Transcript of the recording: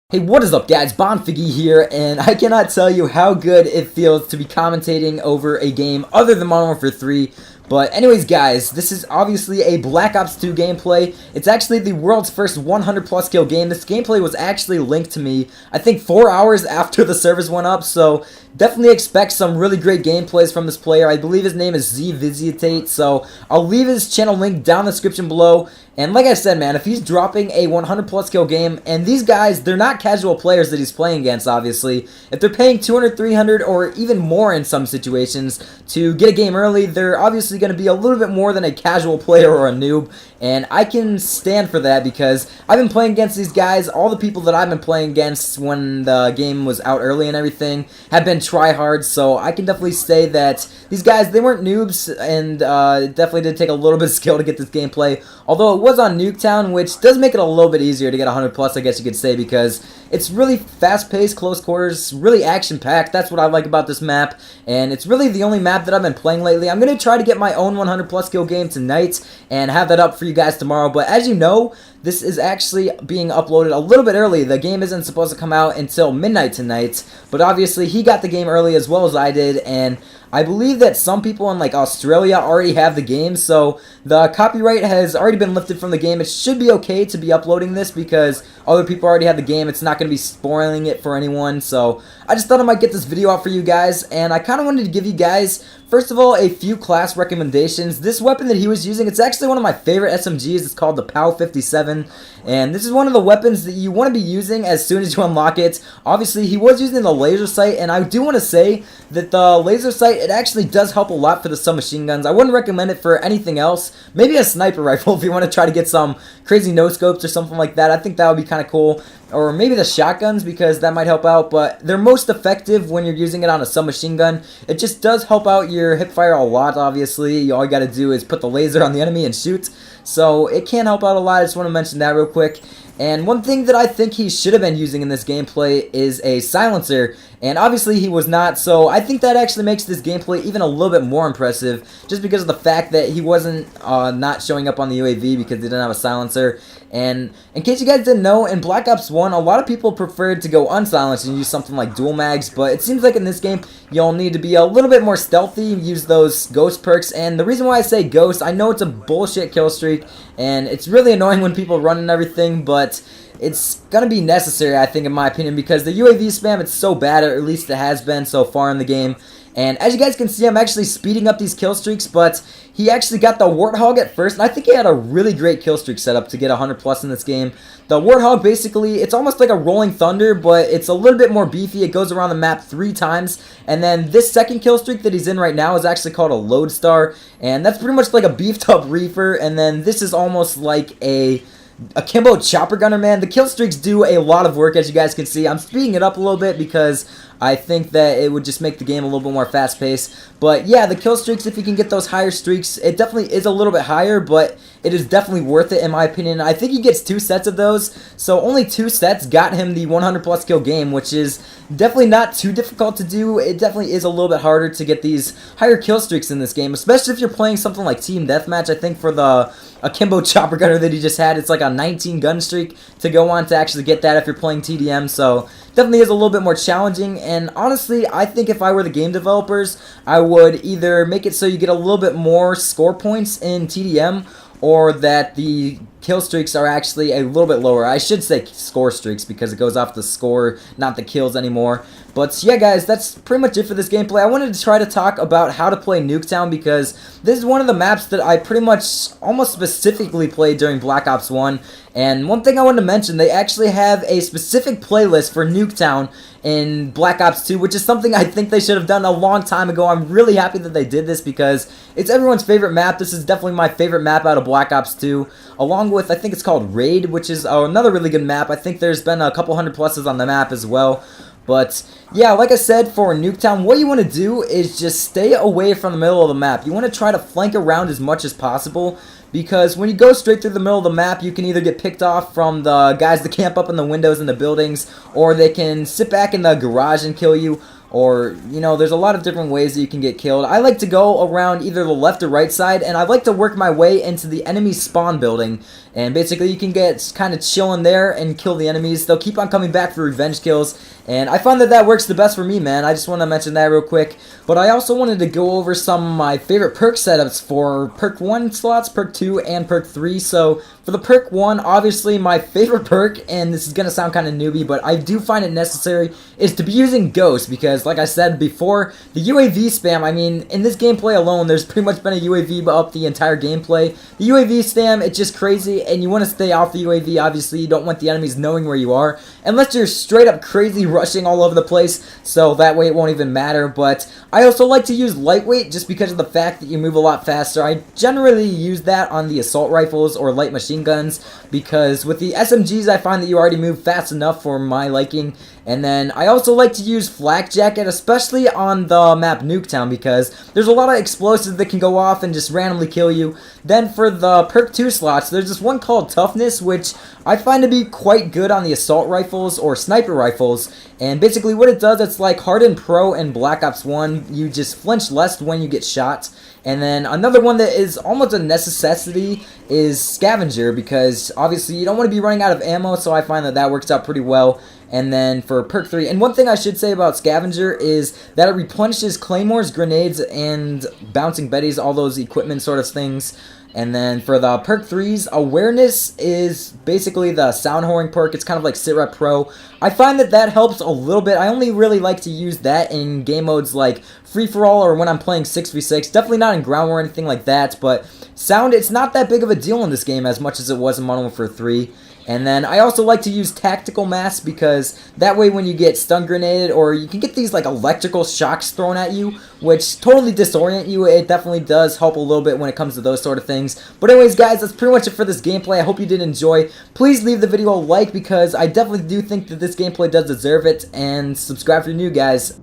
Hey, what is up guys, Bonfiggy here, and I cannot tell you how good it feels to be commentating over a game other than Modern Warfare 3. But anyways guys, this is obviously a Black Ops 2 gameplay. It's actually the world's first 100 plus kill game. This gameplay was actually linked to me, I think 4 hours after the servers went up, so definitely expect some really great gameplays from this player. I believe his name is ZVisitate, so I'll leave his channel link down in the description below. And like I said, man, if he's dropping a 100 plus kill game, and these guys, they're not casual players that he's playing against, obviously. If they're paying 200, 300, or even more in some situations to get a game early, they're obviously going to be a little bit more than a casual player or a noob. And I can stand for that because I've been playing against these guys. All the people that I've been playing against when the game was out early and everything have been tryhards, so I can definitely say that these guys, they weren't noobs, and it definitely did take a little bit of skill to get this gameplay. Although it was on Nuketown, which does make it a little bit easier to get 100 plus, I guess you could say, because it's really fast-paced, close quarters, really action-packed. That's what I like about this map, and it's really the only map that I've been playing lately. I'm going to try to get my own 100 plus kill game tonight and have that up for you guys tomorrow, but as you know, this is actually being uploaded a little bit early. The game isn't supposed to come out until midnight tonight, but obviously he got the game early as well as I did, and I believe that some people in like Australia already have the game, so the copyright has already been lifted from the game. It should be okay to be uploading this because other people already have the game. It's not going to be spoiling it for anyone, so I just thought I might get this video out for you guys, and I kind of wanted to give you guys, first of all, a few class recommendations. This weapon that he was using, it's actually one of my favorite SMGs. It's called the POW 57, and this is one of the weapons that you want to be using as soon as you unlock it. Obviously, he was using the laser sight, and I do want to say that the laser sight, it actually does help a lot for the submachine guns. I wouldn't recommend it for anything else. Maybe a sniper rifle if you want to try to get some crazy no-scopes or something like that. I think that would be kind of cool. Or maybe the shotguns, because that might help out, but they're most effective when you're using it on a submachine gun. It just does help out your hipfire a lot, obviously. All you gotta do is put the laser on the enemy and shoot. So it can help out a lot. I just want to mention that real quick. And one thing that I think he should have been using in this gameplay is a silencer, and obviously he was not, so I think that actually makes this gameplay even a little bit more impressive, just because of the fact that he wasn't not showing up on the UAV because he didn't have a silencer. And in case you guys didn't know, in Black Ops 1, a lot of people preferred to go unsilenced and use something like dual mags, but it seems like in this game, you'll need to be a little bit more stealthy, use those ghost perks, and the reason why I say ghost, I know it's a bullshit kill streak, and it's really annoying when people run and everything, but it's gonna be necessary, I think, in my opinion, because the UAV spam, it's so bad, or at least it has been so far in the game. And as you guys can see, I'm actually speeding up these kill streaks, but he actually got the Warthog at first, and I think he had a really great kill streak setup to get 100 plus in this game. The Warthog, basically, it's almost like a Rolling Thunder, but it's a little bit more beefy. It goes around the map 3 times, and then this second kill streak that he's in right now is actually called a Lodestar, and that's pretty much like a beefed up Reaper, and then this is almost like a Akimbo Chopper Gunner, man. The kill streaks do a lot of work, as you guys can see. I'm speeding it up a little bit because I think that it would just make the game a little bit more fast-paced. But yeah, the kill streaks, if you can get those higher streaks, it definitely is a little bit higher, but it is definitely worth it in my opinion. I think he gets 2 sets of those, so only 2 sets got him the 100 plus kill game, which is definitely not too difficult to do. It definitely is a little bit harder to get these higher kill streaks in this game, especially if you're playing something like Team Deathmatch. I think for the Akimbo Chopper Gunner that he just had, it's like a 19 gun streak to go on to actually get that if you're playing TDM, so definitely is a little bit more challenging. And honestly, I think if I were the game developers, I would either make it so you get a little bit more score points in TDM, or that the kill streaks are actually a little bit lower. I should say score streaks because it goes off the score, not the kills anymore. But yeah, guys, that's pretty much it for this gameplay. I wanted to try to talk about how to play Nuketown because this is one of the maps that I pretty much almost specifically played during Black Ops 1. And one thing I wanted to mention, they actually have a specific playlist for Nuketown in Black Ops 2, which is something I think they should have done a long time ago. I'm really happy that they did this because it's everyone's favorite map. This is definitely my favorite map out of Black Ops 2, along with, I think it's called Raid, which is another really good map. I think there's been a couple 100 pluses on the map as well. But yeah, like I said, for Nuketown, what you want to do is just stay away from the middle of the map. You want to try to flank around as much as possible, because when you go straight through the middle of the map, you can either get picked off from the guys that camp up in the windows in the buildings, or they can sit back in the garage and kill you, or, you know, there's a lot of different ways that you can get killed. I like to go around either the left or right side, and I like to work my way into the enemy spawn building. and basically you can get kind of chilling there and kill the enemies. They'll keep on coming back for revenge kills, and I find that that works the best for me, man. I just want to mention that real quick. But I also wanted to go over some of my favorite perk setups for perk 1 slots, perk 2, and perk 3. So for the perk 1, obviously my favorite perk, and this is going to sound kind of newbie, but I do find it necessary, is to be using Ghost, because like I said before, the UAV spam, I mean, in this gameplay alone, there's pretty much been a UAV up the entire gameplay. The UAV spam, it's just crazy, and you want to stay off the UAV, obviously. You don't want the enemies knowing where you are, unless you're straight up crazy rushing all over the place, so that way it won't even matter. But I also like to use lightweight just because of the fact that you move a lot faster. I generally use that on the assault rifles or light machine guns, because with the SMGs I find that you already move fast enough for my liking. And then I also like to use Flak Jacket, especially on the map Nuketown, because there's a lot of explosives that can go off and just randomly kill you. Then for the perk 2 slots, there's this one called Toughness, which I find to be quite good on the assault rifles or sniper rifles. And basically what it does, it's like Hardened Pro and Black Ops 1, you just flinch less when you get shot. And then another one that is almost a necessity is Scavenger, because obviously you don't want to be running out of ammo, so I find that that works out pretty well. And then for perk 3, and one thing I should say about Scavenger is that it replenishes claymores, grenades, and bouncing betties, all those equipment sort of things. And then for the perk 3s, Awareness is basically the sound whoring perk. It's kind of like Sitrep Pro. I find that that helps a little bit. I only really like to use that in game modes like free-for-all or when I'm playing 6v6. Definitely not in ground war or anything like that, but sound, it's not that big of a deal in this game as much as it was in Modern Warfare 3. And then I also like to use Tactical Mass, because that way when you get stun grenaded, or you can get these like electrical shocks thrown at you, which totally disorient you, it definitely does help a little bit when it comes to those sort of things. But anyways guys, that's pretty much it for this gameplay. I hope you did enjoy. Please leave the video a like, because I definitely do think that this gameplay does deserve it, and subscribe if you're new, guys.